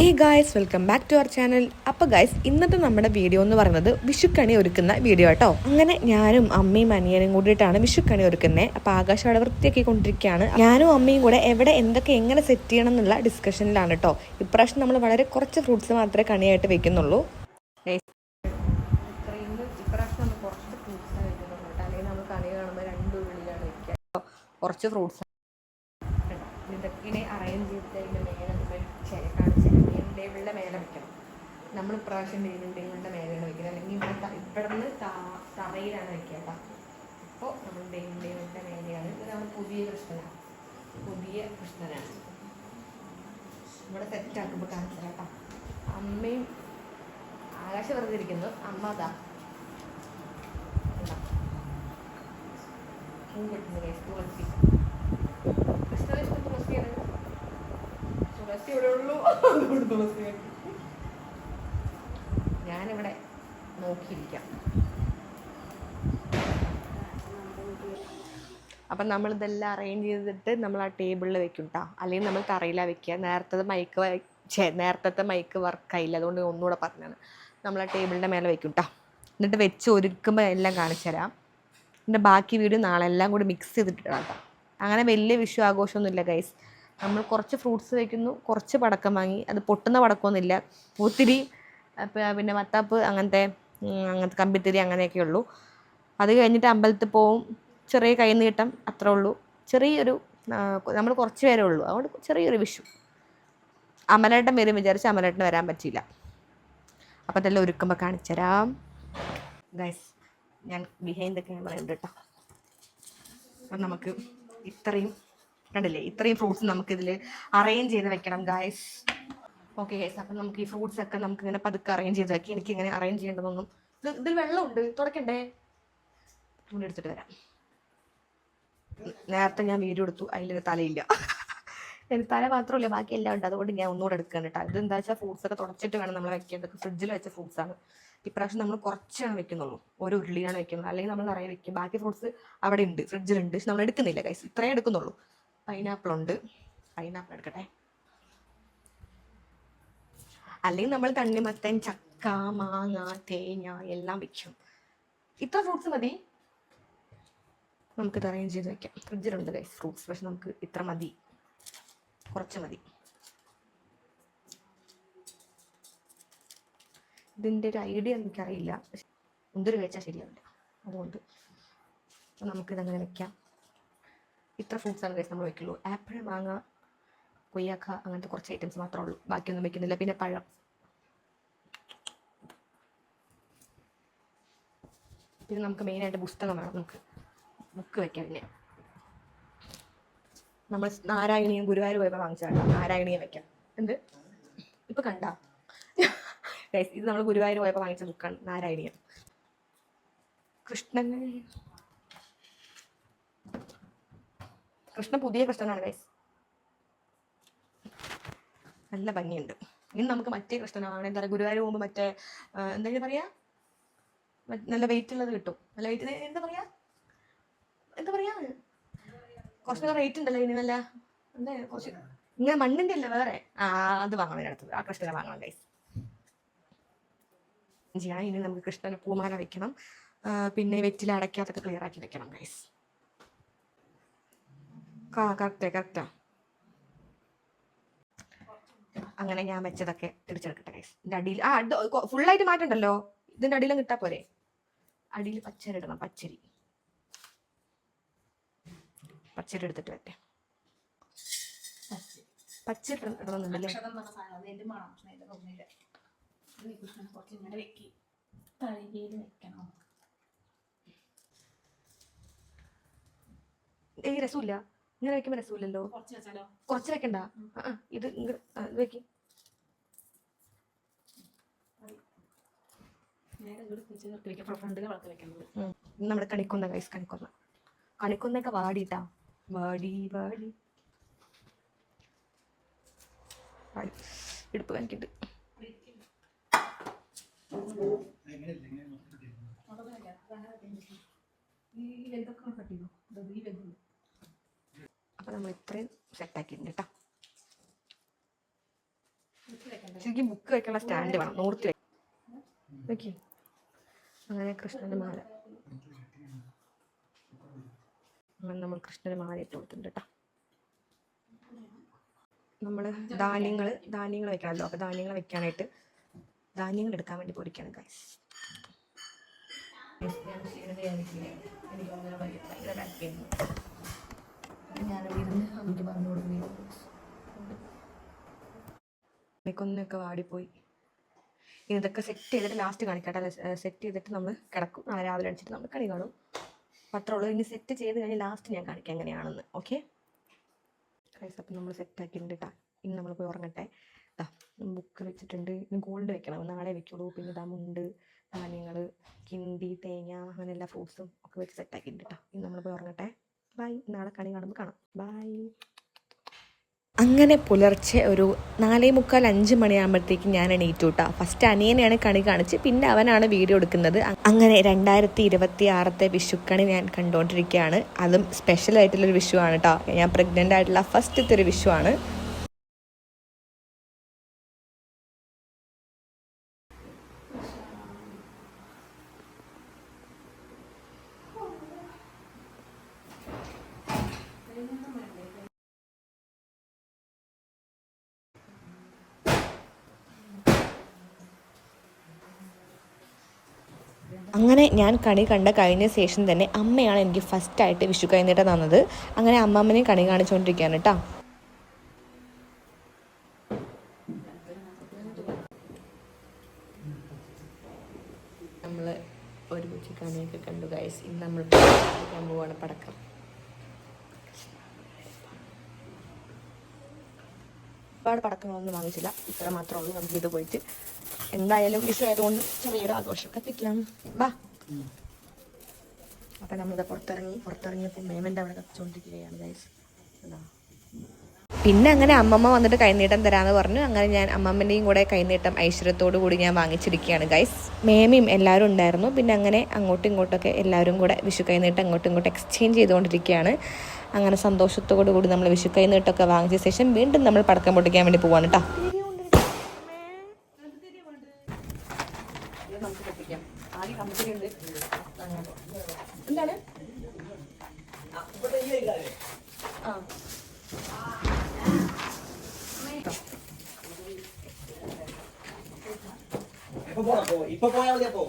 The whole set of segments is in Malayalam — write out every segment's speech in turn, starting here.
Hey guys, welcome back to our channel. അപ്പോൾ ഗായ്സ്, ഇന്നത്തെ നമ്മുടെ വീഡിയോ എന്ന് പറയുന്നത് വിഷുക്കണി ഒരുക്കുന്ന വീഡിയോ കേട്ടോ. അങ്ങനെ ഞാനും അമ്മയും അനിയനും കൂടിയിട്ടാണ് വിഷുക്കണി ഒരുക്കുന്നത്. അപ്പോൾ ആകാശം അവിടെ വൃത്തിയാക്കിക്കൊണ്ടിരിക്കുകയാണ്. ഞാനും അമ്മയും കൂടെ എവിടെ എന്തൊക്കെ എങ്ങനെ സെറ്റ് ചെയ്യണം എന്നുള്ള ഡിസ്കഷനിലാണ് കേട്ടോ. ഇപ്രാവശ്യം നമ്മൾ വളരെ കുറച്ച് ഫ്രൂട്ട്സ് മാത്രമേ കണിയായിട്ട് വെക്കുന്നുള്ളൂ. കുറച്ച് ഫ്രൂട്ട്സ് ഇതൊക്കെ അറേഞ്ച് ചെയ്തിട്ട് അതിൻ്റെ മേലെ ടേബിളിൻ്റെ മേലെ വെക്കണം. നമ്മൾ ഇപ്രാവശ്യം ടേബിളിൻ്റെ മേലെയാണ് വെക്കുന്നത്, അല്ലെങ്കിൽ ഇവിടെ നിന്ന് തറയിലാണ് വെക്കുക കേട്ടോ. അപ്പോൾ നമ്മൾ ടേബിളിൻ്റെ മേലെയാണ്. ഇത് നമ്മൾ പുതിയ കൃഷ്ണനാണ് ഇവിടെ സെറ്റാക്കുമ്പോൾ കാണിച്ചു കേട്ടോ. അമ്മയും ആകാശം വെറുതെ ഇരിക്കുന്നു. അമ്മ അതാ പൂ കിട്ടുന്നത് തുളസി. കൃഷ്ണന് ഇഷ്ടം തുളസിയാണ്. തുളസി ഇവിടെ ഉള്ളൂ, അതുകൊണ്ട് തുളസി ഞാനിവിടെ നോക്കിയിരിക്കാം. അപ്പം നമ്മളിതെല്ലാം അറേഞ്ച് ചെയ്തിട്ട് നമ്മൾ ആ ടേബിളിൽ വെക്കും കേട്ടോ. അല്ലെങ്കിൽ നമ്മൾ തറയിലാണ് വെക്കുക. നേരത്തെ മൈക്ക് വർക്കായില്ല, അതുകൊണ്ട് ഒന്നുകൂടെ പറഞ്ഞാണ്. നമ്മൾ ആ ടേബിളിൻ്റെ മേലെ വെക്കും കേട്ടോ. എന്നിട്ട് വെച്ച് ഒരുക്കുമ്പോൾ എല്ലാം കാണിച്ചു തരാം. എൻ്റെ ബാക്കി വീഡിയോ നാളെ എല്ലാം കൂടി മിക്സ് ചെയ്തിട്ടാണ് കേട്ടോ. അങ്ങനെ വലിയ വിഷു ആഘോഷമൊന്നുമില്ല ഗൈസ്. നമ്മൾ കുറച്ച് ഫ്രൂട്ട്സ് വയ്ക്കുന്നു, കുറച്ച് പടക്കം വാങ്ങി. അത് പൊട്ടുന്ന പടക്കമൊന്നുമില്ല. പൂത്തിരി, പിന്നെ മത്താപ്പ്, അങ്ങനത്തെ കമ്പിത്തിരി, അങ്ങനെയൊക്കെ ഉള്ളൂ. അത് കഴിഞ്ഞിട്ട് അമ്പലത്തിൽ പോവും, ചെറിയ കൈനീട്ടം, അത്രേ ഉള്ളൂ. ചെറിയൊരു നമ്മൾ കുറച്ച് പേരേ ഉള്ളൂ, അതുകൊണ്ട് ചെറിയൊരു വിഷു. അമലേട്ടൻ വരും വിചാരിച്ച് അമലേട്ടന് വരാൻ പറ്റിയില്ല. അപ്പം അതെല്ലാം ഒരുക്കുമ്പോൾ കാണിച്ചു തരാം ഗൈസ്. ഞാൻ ബിഹൈൻഡ് ദ ക്യാമറ ഉണ്ട് കേട്ടോ. അപ്പം നമുക്ക് ഇത്രയും ഫ്രൂട്ട്സ് നമുക്കിതിൽ അറേഞ്ച് ചെയ്ത് വെക്കണം ഗൈസ്. ഓക്കെ ഗൈസ്, അപ്പം നമുക്ക് ഈ ഫ്രൂട്ട്സ് ഒക്കെ നമുക്ക് ഇങ്ങനെ പതുക്കെ അറേഞ്ച് ചെയ്ത് വെക്കാം. എനിക്കിങ്ങനെ അറേഞ്ച് ചെയ്യേണ്ടതൊന്നും ഇതിൽ വെള്ളമുണ്ട്, തുടക്കണ്ടേ? തുണി എടുത്തിട്ട് വരാം. നേരത്തെ ഞാൻ വീഡിയോ എടുത്തു, അതിൽ തലയില്ല. എനിക്ക് തല മാത്രമല്ല, ബാക്കി എല്ലാം ഉണ്ട്. അതുകൊണ്ട് ഞാൻ ഒന്നുകൂടെ എടുക്കുകയാണ് കേട്ടോ. ഇതെന്താ വെച്ചാൽ ഫ്രൂട്ട്സ് ഒക്കെ തുടച്ചിട്ട് വേണം നമ്മൾ വെക്കേണ്ടത്. ഫ്രിഡ്ജിൽ വെച്ച ഫ്രൂട്ട്സാണ്. ഇപ്രാവശ്യം നമ്മൾ കുറച്ചാണ് വെക്കുന്നുള്ളൂ, ഓരോ ഉരുളിയാണ് വെക്കുന്നത്. അല്ലെങ്കിൽ നമ്മൾ നിറയെ വെക്കും. ബാക്കി ഫ്രൂട്ട്സ് അവിടെ ഉണ്ട്, ഫ്രിഡ്ജിലുണ്ട്. പക്ഷെ നമ്മൾ എടുക്കുന്നില്ല ഗൈസ്, ഇത്രയും എടുക്കുന്നുള്ളൂ. പൈനാപ്പിൾ ഉണ്ട്, പൈനാപ്പിൾ എടുക്കട്ടെ. അല്ലെങ്കിൽ നമ്മൾ തണ്ണിമത്തൻ, ചക്ക, മാങ്ങ, തേങ്ങ എല്ലാം വെക്കും. ഇത്ര ഫ്രൂട്ട്സ് മതി, നമുക്കിത് അറേഞ്ച് ചെയ്ത് വെക്കാം. ഫ്രിഡ്ജിലുണ്ട് ഗൈസ് ഫ്രൂട്ട്സ്, പക്ഷെ നമുക്ക് ഇത്ര മതി, കുറച്ച് മതി. ഇതിൻ്റെ ഒരു ഐഡിയ എനിക്കറിയില്ല, പക്ഷെ എന്തൊരു കഴിച്ചാൽ ശരിയാവില്ല. അതുകൊണ്ട് നമുക്കിതങ്ങനെ വെക്കാം. ഇത്ര ഫ്രൂട്ട്സാണ് ഗൈസ് നമ്മൾ വെക്കുള്ളൂ. ആപ്പിൾ, മാങ്ങ, കൊയ്യാക്ക, അങ്ങനത്തെ കുറച്ച് ഐറ്റംസ് മാത്രമേ ഉള്ളൂ. ബാക്കിയൊന്നും വെക്കുന്നില്ല. പിന്നെ പഴം. പിന്നെ നമുക്ക് മെയിനായിട്ട് പുസ്തകം വേണം. നമുക്ക് ബുക്ക് വെക്കാം. പിന്നെ നമ്മൾ നാരായണീയം ഗുരുവായൂർ പോയപ്പോൾ വാങ്ങിച്ചാൽ നാരായണീയം വെക്കാം. എന്ത് ഇപ്പം കണ്ട ഗൈസ്, ഇത് നമ്മൾ ഗുരുവായൂർ പോയപ്പോൾ വാങ്ങിച്ച ബുക്കാണ് നാരായണീയം. കൃഷ്ണൻ പുതിയ കൃഷ്ണനാണ് ഗൈസ്, നല്ല ഭംഗിയുണ്ട്. ഇനി നമുക്ക് മറ്റേ കൃഷ്ണനാണ്, എന്താ പറയുക, ഗുരുവായൂർ പോകുമ്പോൾ മറ്റേ എന്താ പറയാ, നല്ല വെയിറ്റ് ഉള്ളത് കിട്ടും. നല്ല വെയിറ്റ് എന്താ പറയാ കുറച്ച് റേറ്റ് ഉണ്ടല്ലോ ഇനി. നല്ല എന്താ കുറച്ച് ഇങ്ങനെ മണ്ണിന്റെ അല്ല വേറെ, അത് വാങ്ങണം. അടുത്തത് ആ കൃഷ്ണനെ വാങ്ങണം ഗൈസ്. ഇനി നമുക്ക് കൃഷ്ണന് പൂമാല വെക്കണം. പിന്നെ വെറ്റില അടയ്ക്കാത്തൊക്കെ ക്ലിയർ ആക്കി വെക്കണം ഗൈസ്. കറക്റ്റാ. അങ്ങനെ ഞാൻ വെച്ചതൊക്കെ തിരിച്ചെടുക്കട്ടെ ഗൈസ്. ഇതിന്റെ അടിയിൽ ഫുള്ളായിട്ട് മാറ്റണ്ടല്ലോ, ഇതിന്റെ അടിയിലും കിട്ടാ പോരെ. അടിയിൽ പച്ചരി ഇടണം. പച്ചരി എടുത്തിട്ട് വരട്ടെ. പച്ചരി ഇടണമെന്നുണ്ടല്ലേ. രസമില്ല, ഇങ്ങനെ വെക്കുമ്പോ രസമില്ലല്ലോ. കുറച്ച് വെക്കണ്ട. ഇത് വെക്ക്. നമ്മുടെ കണിക്കൊന്ന ഗൈസ്, കണിക്കൊന്നൊക്കെ വാടിയിട്ടാ. വാടി ഇടുപ്പ് കാണിക്കുന്നുണ്ട്. അപ്പൊ നമ്മൾ ഇത്രയും സെറ്റാക്കിയിട്ടുണ്ട് കേട്ടോ. ശരിക്കും ബുക്ക് വെക്കാനുള്ള സ്റ്റാൻഡ് വേണം, നോർത്ത് വെക്കി. അങ്ങനെ കൃഷ്ണന്റെ മാല, അങ്ങനെ നമ്മൾ കൃഷ്ണന്റെ മാല ഇട്ട് കൊടുത്തിട്ടുണ്ട് കേട്ടോ. നമ്മൾ ധാന്യങ്ങൾ വെക്കണമല്ലോ. അപ്പോൾ ധാന്യങ്ങൾ വെക്കാനായിട്ട് ധാന്യങ്ങൾ എടുക്കാൻ വേണ്ടി പൊരിക്കണം ഗൈസ്. എനിക്ക് പറഞ്ഞു കൊടുക്കുകയും എനിക്കൊന്നൊക്കെ വാടിപ്പോയി. ഇതൊക്കെ സെറ്റ് ചെയ്തിട്ട് ലാസ്റ്റ് കാണിക്കാട്ടെ. സെറ്റ് ചെയ്തിട്ട് നമ്മൾ കിടക്കും. നാളെ രാവിലെ അടിച്ചിട്ട് നമ്മൾ കണി കാണും. അത്രേ ഉള്ളൂ. ഇനി സെറ്റ് ചെയ്ത് കഴിഞ്ഞ് ലാസ്റ്റ് ഞാൻ കാണിക്കാം എങ്ങനെയാണെന്ന്. ഓക്കെ ഗൈസ്, അപ്പം നമ്മൾ സെറ്റാക്കിയിട്ടുണ്ട് കേട്ടോ. ഇനി നമ്മൾ പോയി ഉറങ്ങട്ടെ. ബുക്ക് വെച്ചിട്ടുണ്ട്. ഇനി ഗോൾഡ് വെക്കണം, നാളെ വെക്കുള്ളൂ. പിന്നെ മുണ്ട്, ധാന്യങ്ങൾ, കിണ്ടി, തേങ്ങ, അങ്ങനെ എല്ലാ ഫ്രൂട്ട്സും ഒക്കെ വെച്ച് സെറ്റാക്കിയിട്ടുണ്ട് കേട്ടോ. ഇനി നമ്മൾ പോയി ഉറങ്ങട്ടെ. ബൈ. നാളെ കണി കാണുമ്പോൾ കാണാം. ബൈ. അങ്ങനെ പുലർച്ചെ ഒരു 4:45 മണിയാകുമ്പോഴത്തേക്കും ഞാൻ എണീറ്റു കേട്ടോ. ഫസ്റ്റ് അനിയനെയാണ് കണി കാണിച്ച്, പിന്നെ അവനാണ് വീഡിയോ എടുക്കുന്നത്. അങ്ങനെ 2026 വിഷുക്കണി ഞാൻ കണ്ടുകൊണ്ടിരിക്കുകയാണ്. അതും സ്പെഷ്യലായിട്ടുള്ളൊരു വിഷു ആണ് കേട്ടോ. ഞാൻ പ്രഗ്നൻ്റ് ആയിട്ടുള്ള ഫസ്റ്റത്തെ ഒരു വിഷു ആണ്. അങ്ങനെ ഞാൻ കണി കഴിഞ്ഞ ശേഷം തന്നെ അമ്മയാണ് എനിക്ക് ഫസ്റ്റായിട്ട് വിഷു കൈനീട്ടം തന്നത്. അങ്ങനെ അമ്മമ്മനെയും കണി കാണിച്ചുകൊണ്ടിരിക്കുകയാണ് കേട്ടോ. നമ്മൾ ഒരുമിച്ച് കണിയൊക്കെ കണ്ടു ഗൈസ്. ഇന്ന് നമ്മൾ പോവാണ് പടക്കം. ഒരുപാട് പടക്കങ്ങളൊന്നും വാങ്ങിച്ചില്ല, ഇത്ര മാത്രമേ ഉള്ളൂ. നമുക്ക് ഇത് പോയിട്ട് എന്തായാലും വിഷു ആയതുകൊണ്ട് ചെറിയൊരു ആഘോഷം കത്തിക്കാം. വാ. അപ്പം നമ്മളിത് പുറത്തിറങ്ങിയപ്പോൾ മേമൻ്റെ അവിടെ കത്തിച്ചുകൊണ്ടിരിക്കുകയാണ് ഗൈസ്. പിന്നെ അങ്ങനെ അമ്മമ്മ വന്നിട്ട് കൈനീട്ടം തരാമെന്ന് പറഞ്ഞു. അങ്ങനെ ഞാൻ അമ്മമ്മൻ്റെയും കൂടെ കൈനീട്ടം ഐശ്വര്യത്തോടു കൂടി ഞാൻ വാങ്ങിച്ചിരിക്കുകയാണ് ഗൈസ്. മേമയും എല്ലാവരും ഉണ്ടായിരുന്നു. പിന്നെ അങ്ങനെ അങ്ങോട്ടും ഇങ്ങോട്ടൊക്കെ എല്ലാവരും കൂടെ വിഷു കൈനീട്ടം അങ്ങോട്ടും ഇങ്ങോട്ടും എക്സ്ചേഞ്ച് ചെയ്തുകൊണ്ടിരിക്കുകയാണ്. അങ്ങനെ സന്തോഷത്തോടു കൂടി നമ്മൾ വിഷു കൈനീട്ടമൊക്കെ വാങ്ങിച്ച ശേഷം വീണ്ടും നമ്മൾ പടക്കം പൊട്ടിക്കാൻ വേണ്ടി പോവാണ് കേട്ടോ. എന്താണ് ഇപ്പൊ പോയാൽ മതി. അപ്പോ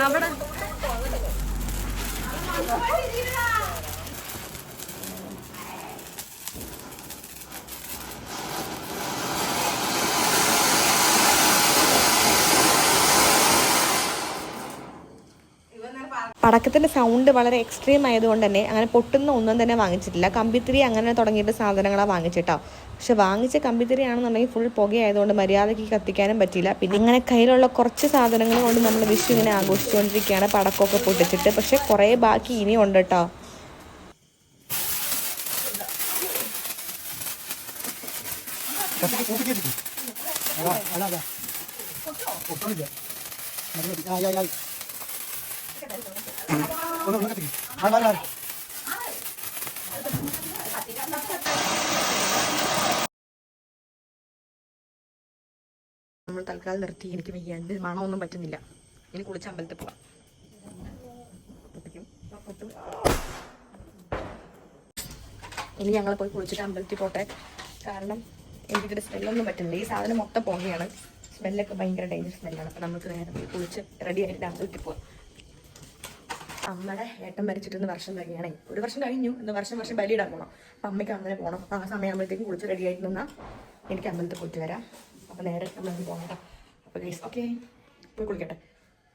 അവിടെ പടക്കത്തിൻ്റെ സൗണ്ട് വളരെ എക്സ്ട്രീം ആയതുകൊണ്ട് തന്നെ അങ്ങനെ പൊട്ടുന്ന ഒന്നും തന്നെ വാങ്ങിച്ചിട്ടില്ല. കമ്പിത്തിരി അങ്ങനെ തുടങ്ങിയിട്ട് സാധനങ്ങളാണ് വാങ്ങിച്ചിട്ടോ. പക്ഷെ വാങ്ങിച്ച കമ്പിത്തിരി ആണെന്നുണ്ടെങ്കിൽ ഫുൾ പുകയായതുകൊണ്ട് മര്യാദയ്ക്ക് കത്തിക്കാനും പറ്റിയില്ല. പിന്നെ അങ്ങനെ കയ്യിലുള്ള കുറച്ച് സാധനങ്ങൾ കൊണ്ട് നമ്മൾ വിഷു ഇങ്ങനെ ആഘോഷിച്ചുകൊണ്ടിരിക്കുകയാണ്, പടക്കമൊക്കെ പൊട്ടിച്ചിട്ട്. പക്ഷെ കുറേ ബാക്കി ഇനിയും ഉണ്ട് കേട്ടോ. നമ്മൾ തൽക്കാലം നിർത്തി. എനിക്ക് വയ്യാണ്ട് മണമൊന്നും പറ്റുന്നില്ല. ഇനി കുളിച്ച് അമ്പലത്തിൽ പോവാം. ഇനി ഞങ്ങൾ പോയി കുളിച്ചിട്ട് അമ്പലത്തിൽ പോട്ടെ. കാരണം എനിക്കിവിടെ സ്മെല്ലൊന്നും പറ്റുന്നില്ല. ഈ സാധനം മൊത്തം പുകയാണ്. സ്മെല്ലൊക്കെ ഭയങ്കര ഡേഞ്ചർ സ്മെല്ലാണ്. അപ്പം നമുക്ക് നേരെ പോയി കുളിച്ച് റെഡി ആയിട്ട് അമ്പലത്തിൽ പോവാം. അമ്മയുടെ ഏട്ടൻ മരിച്ചിട്ട് വർഷം കഴിയാണേ. ഒരു വർഷം കഴിഞ്ഞു. ഇന്ന് വർഷം ബലിയിടാൻ പോകണം. അപ്പം അമ്മയ്ക്ക് അങ്ങനെ പോകണം. അപ്പം ആ സമയമാകുമ്പോഴത്തേക്കും കുളിച്ച് റെഡി ആയിട്ട് നിന്നാൽ എനിക്ക് അമ്പലത്തിൽ പോയിട്ട് വരാം. അപ്പോൾ നേരെ അമ്പലത്തിൽ പോകണം. അപ്പോൾ ഗൈസ് ഓക്കെ, പോയി കുളിക്കട്ടെ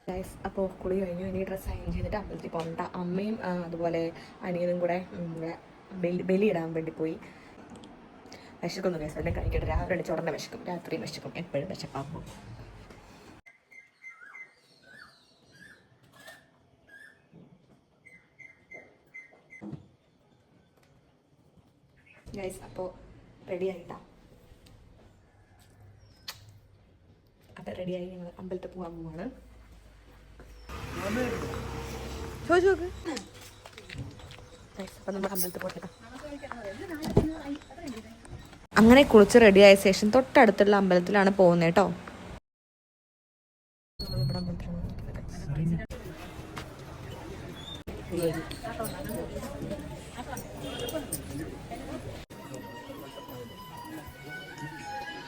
ഗൈസ്. അപ്പോൾ കുളി കഴിഞ്ഞു. ഇനി ഡ്രസ്സ് അയൺ ചെയ്തിട്ട് അമ്പലത്തിൽ പോകണ്ട. അമ്മയും അതുപോലെ അനിയനും കൂടെ ബലിയിടാൻ വേണ്ടി പോയി. വിശക്കൊന്നും ഗൈസ്, എല്ലാം കഴിക്കട്ടെ. രാവിലെ എണീച്ച് ഉടനെ വിശക്കും, രാത്രി വിശക്കും, എപ്പോഴും വിശപ്പാകുമ്പോൾ. ഗൈസ് അപ്പോൾ റെഡി ആയിട്ടാ. അപ്പം റെഡിയായി ഞങ്ങൾ അമ്പലത്തിൽ പോകാൻ പോവാണ്. ചോദിച്ചു നോക്ക്. അപ്പം നമ്മൾ അമ്പലത്തിൽ പോട്ടെ. അങ്ങനെ കുളിച്ച് റെഡിയായ ശേഷം തൊട്ടടുത്തുള്ള അമ്പലത്തിലാണ് പോകുന്നത് കേട്ടോ.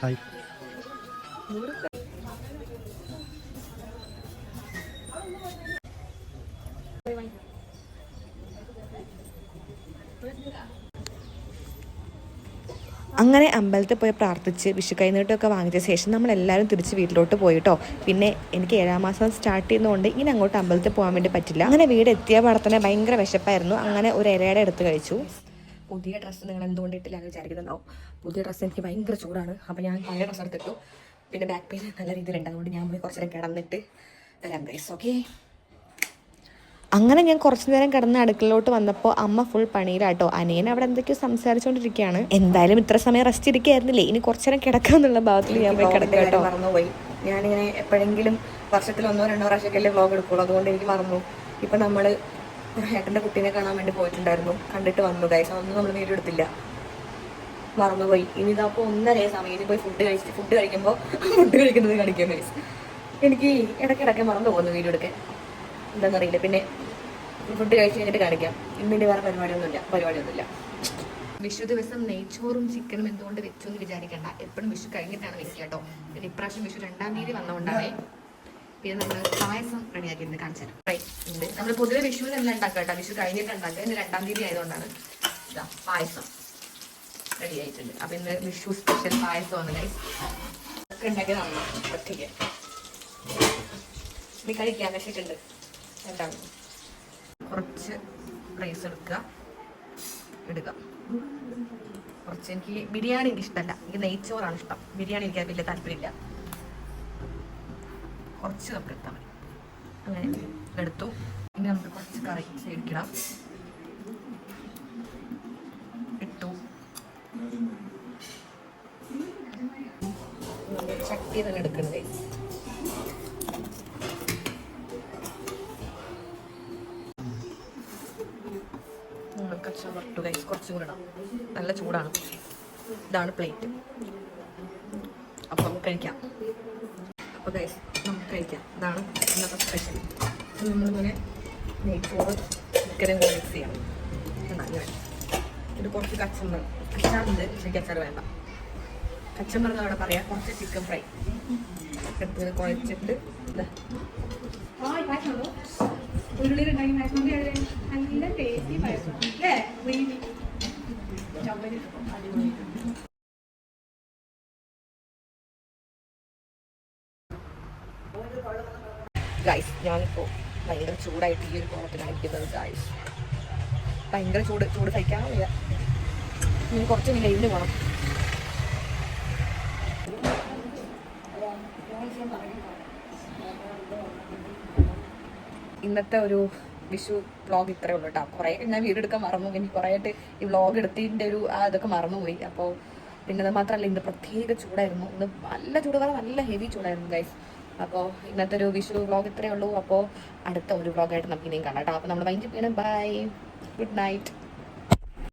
ഹായ്. അങ്ങനെ അമ്പലത്തിൽ പോയി പ്രാർത്ഥിച്ച് വിഷു കൈനീട്ടമൊക്കെ വാങ്ങിച്ച ശേഷം നമ്മളെല്ലാവരും തിരിച്ച് വീട്ടിലോട്ട് പോയിട്ടോ. പിന്നെ എനിക്ക് 7-ാം മാസം സ്റ്റാർട്ട് ചെയ്യുന്നതുകൊണ്ട് ഇനി അങ്ങോട്ട് അമ്പലത്തിൽ പോകാൻ വേണ്ടി പറ്റില്ല. അങ്ങനെ വീട് എത്തിയ പാടെ തന്നെ ഭയങ്കര വിശപ്പായിരുന്നു. അങ്ങനെ ഒരു ഇലയുടെ എടുത്ത് കഴിച്ചു. പുതിയ ഡ്രസ്സ് നിങ്ങൾ എന്തുകൊണ്ടിട്ടില്ല എന്ന് വിചാരിക്കുന്നുണ്ടാവും. പുതിയ ഡ്രസ്സ് എനിക്ക് ഭയങ്കര ചൂടാണ്. അപ്പോൾ ഞാൻ പഴയ ഡ്രസ്സ് എടുത്തിട്ടു. പിന്നെ ബാക്ക് പെയിൻ നല്ല രീതിയിലുണ്ട്. അതുകൊണ്ട് ഞാൻ പോയി കുറച്ച് നേരം കിടന്നിട്ട് വരാം ഗൈസ്. ഓക്കെ. അങ്ങനെ ഞാൻ കുറച്ചു നേരം കിടന്ന് അടുക്കളയിലോട്ട് വന്നപ്പോൾ അമ്മ ഫുൾ പണിയിലാട്ടോ. അനിയൻ അവിടെ എന്തൊക്കെയോ സംസാരിച്ചുകൊണ്ടിരിക്കുകയാണ്. എന്തായാലും ഇത്ര സമയം റെസ്റ്റ് ഇരിക്കുകയായിരുന്നില്ലേ, ഇനി കുറച്ചു നേരം കിടക്കാന്നുള്ള ഭാഗത്തിൽ ഞാൻ പോയി കിടക്കാം കേട്ടോ. മറന്നുപോയി. ഞാനിങ്ങനെ എപ്പോഴെങ്കിലും വർഷത്തിൽ 1-2 പ്രാവശ്യമൊക്കെ വ്ലോഗ് എടുക്കുള്ളൂ. അതുകൊണ്ട് എനിക്ക് മറന്നു. ഇപ്പം നമ്മൾ ഏട്ടൻ്റെ കുട്ടീനെ കാണാൻ വേണ്ടി പോയിട്ടുണ്ടായിരുന്നു. കണ്ടിട്ട് വന്നു ഗൈസ്. അതൊന്നും നമ്മൾ വീഡിയോ എടുത്തില്ല, മറന്നുപോയി. ഇനി ഇതപ്പോൾ 1:30 സമയം. ഇനി പോയി ഫുഡ് കഴിക്കുമ്പോൾ ഫുഡ് കഴിക്കുന്നത് കാണിക്കാം ഗൈസ്. എനിക്ക് ഇടയ്ക്കിടയ്ക്ക് മറന്നു പോകുന്നു വീഡിയോ എടുക്കാൻ, എന്താണെന്നറിയില്ല. പിന്നെ ഫുഡ് കഴിച്ച് കഴിഞ്ഞിട്ട് കാണിക്കാം. ഇന്നിൻ്റെ വേറെ പരിപാടിയൊന്നുമില്ല. വിഷു ദിവസം നെയ്ച്ചോറും ചിക്കനും എന്തുകൊണ്ട് വെച്ചു എന്ന് വിചാരിക്കണ്ട. എപ്പോഴും വിഷു കഴിഞ്ഞിട്ടാണ് വെക്കുക കേട്ടോ. പിന്നെ ഇപ്രാവശ്യം വിഷു 2-ാം തീയതി വന്നതുകൊണ്ടാണ്. പിന്നെ നമ്മൾ പായസം റെഡിയാക്കിയിരുന്നു, കാണിച്ചു ഉണ്ട്. നമ്മൾ പൊതുവെ വിഷുവിനെല്ലാം ഉണ്ടാക്കുക കേട്ടോ, വിഷു കഴിഞ്ഞിട്ട് ഉണ്ടാക്കുക. ഇന്ന് 2-ാം തീയതി ആയതുകൊണ്ടാണ്. ഇതാ പായസം റെഡി ആയിട്ടുണ്ട്. അപ്പം ഇന്ന് വിഷു സ്പെഷ്യൽ പായസമാണ് ഗൈസ്. ഒക്കെ ഉണ്ടാക്കിയതാണ് ഒറ്റയ്ക്ക്. ഇനി കഴിക്കാൻ വെച്ചിട്ടുണ്ട്. എന്താണ് കുറച്ച് റൈസ് ഇടുക. കുറച്ച് എനിക്ക് ബിരിയാണി എനിക്ക് ഇഷ്ടമല്ല, എനിക്ക് നെയ്ച്ചോറാണ് ഇഷ്ടം. ബിരിയാണി എനിക്ക് വലിയ താല്പര്യമില്ല. കുറച്ച് നമുക്ക് എടുത്താൽ മതി. അങ്ങനെ എടുത്തു. ഇനി നമുക്ക് കുറച്ച് കറി സൈഡിക്കിടാം. ഇട്ടു. ചട്ടി തന്നെ എടുക്കുന്നത്. കച്ചവട ഗൈസ് കുറച്ചും കൂടെ ഇടാം. നല്ല ചൂടാണ്. ഇതാണ് പ്ലേറ്റ്. അപ്പം നമുക്ക് കഴിക്കാം. അപ്പോൾ ഗൈസ് നമുക്ക് കഴിക്കാം. ഇതാണ് ഇന്നത്തെ സ്പെഷ്യൽ. നമ്മളിങ്ങനെ നെയ്ച്ചോറ് ചിക്കനും കൂടെ മിക്സ് ചെയ്യണം. അങ്ങനെ ഇത് കുറച്ച് കച്ചമ്പർ അച്ചാറുണ്ട്. എനിക്ക് അച്ചാർ വേണ്ട. കച്ചമ്പർ എന്ന് അവിടെ പറയാം. കുറച്ച് ചിക്കൻ ഫ്രൈ എടുത്ത് കുഴച്ചിട്ട് ഉരുളിയിലുണ്ടാക്കി നല്ല ടേസ്റ്റി പായസം അല്ലേ. ഗൈസ് ഞാനിപ്പോൾ ഭയങ്കര ചൂടായിട്ട് ഈ ഒരു കോളത്തിലാണ് ഇരിക്കുന്നത് ഗൈസ്. ഭയങ്കര ചൂട് സഹിക്കാൻ വയ്യ. ഇനി കുറച്ച് ഇനി ലൈനിൽ പോകണം. ഇന്നത്തെ ഒരു വിഷു വ്ളോഗ് ഇത്രയേ ഉള്ളൂ കേട്ടോ. കുറേ ഞാൻ വീഡിയോ എടുക്കാൻ മറന്നു. എനിക്ക് കുറേ ആയിട്ട് ഈ വ്ളോഗ് എടുത്തതിൻ്റെ ഒരു അതൊക്കെ മറന്നുപോയി. അപ്പോൾ പിന്നെ അത് മാത്രമല്ല, ഇന്ന് പ്രത്യേക ചൂടായിരുന്നു. ഇന്ന് നല്ല ചൂട് പറഞ്ഞാൽ നല്ല ഹെവി ചൂടായിരുന്നു ഗൈസ്. അപ്പോൾ ഇന്നത്തെ ഒരു വിഷു വ്ളോഗ് ഇത്രയേ ഉള്ളൂ. അപ്പോൾ അടുത്ത ഒരു വ്ളോഗായിട്ട് നമുക്ക് ഇനിയും കാണാം കേട്ടോ. അപ്പോൾ നമ്മൾ വൈകിട്ട് ബൈ, ഗുഡ് നൈറ്റ്.